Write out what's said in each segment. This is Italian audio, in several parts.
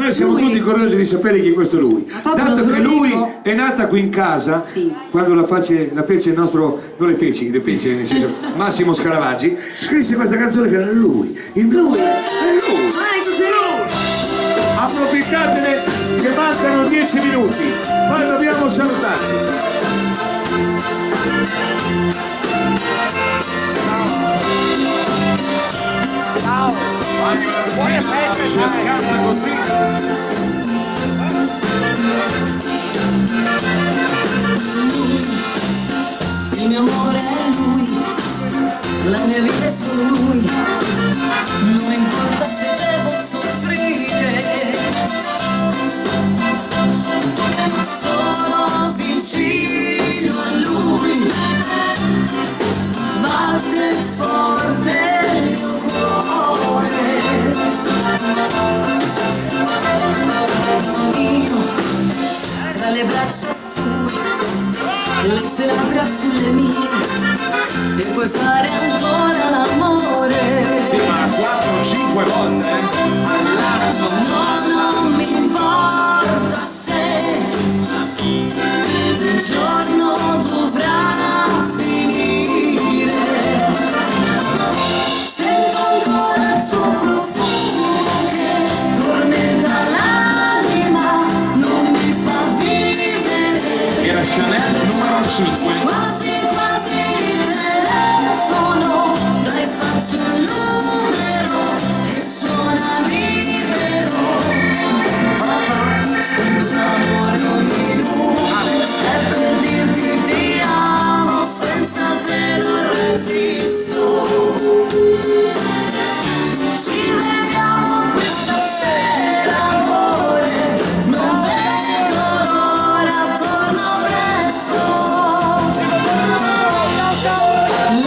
Noi siamo tutti curiosi di sapere chi è questo lui. Dato che lui è nata qui in casa, quando la fece il nostro, non le fece nel senso Massimo Scaravaggi, scrisse questa canzone che era lui. È lui. Approfittatene che mancano 10 minuti, poi dobbiamo salutarci. Ciao! Buone feste, cercata così. Il mio amore è lui, la mia vita è solo lui, non importa se devo soffrire, ma sono vicino a lui, batte forte il mio cuore, io tra le braccia sue, le sue labbra sulle mie, e puoi fare ancora l'amore. Sì, ma 4-5 volte all'anno. No, non mi importa se un giorno dovrà finire. Sento ancora il suo profumo che tormenta l'anima, non mi fa vivere. Era Chanel numero 5. Quasi quasi il telefono, dai faccio il numero e suona libero. Scusa amore un minuto, è per dirti ti amo, senza te non resisto. Ci vediamo questa sera amore, non vedo l'ora, torno presto.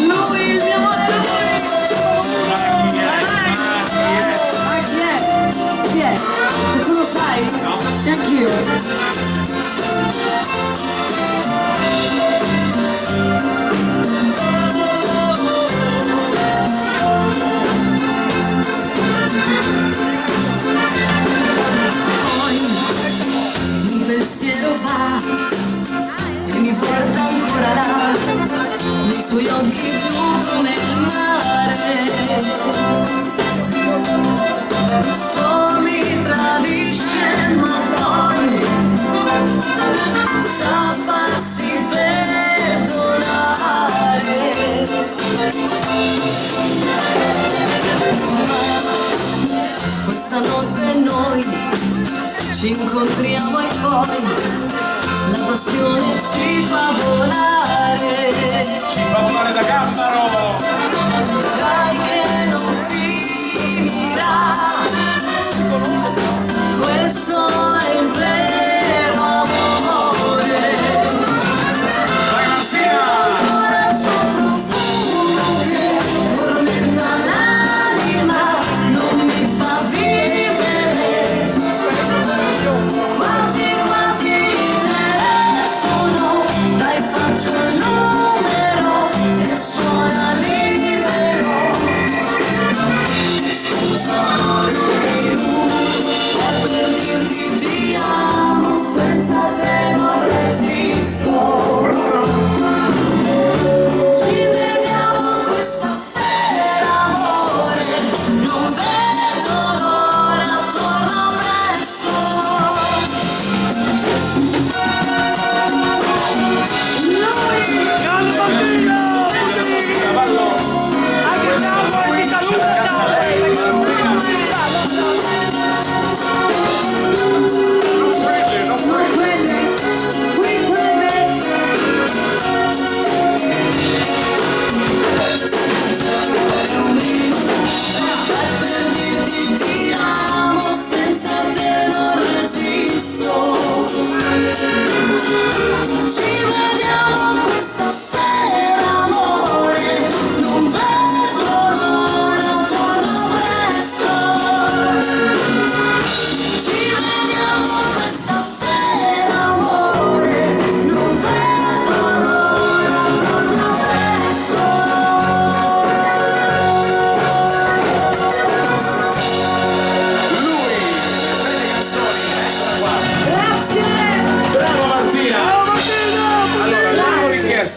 Lui il mio amore, chi è? Tu lo sai? No. E anch'io. Poi il pensiero va e mi porta ancora là, nei suoi occhi blu come il mare. So mi tradisce ma poi sa farsi perdonare. Questa notte noi ci incontriamo e poi la passione ci fa volare. Ci fa volare da Gambaro. Dai che non finirà, questo è il vero amore. Ancora il suo profumo che tormenta l'anima, non mi fa vivere. Quasi quasi il telefono, dai faccio il numero e suona libero. Scusa amore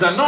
Vanessa.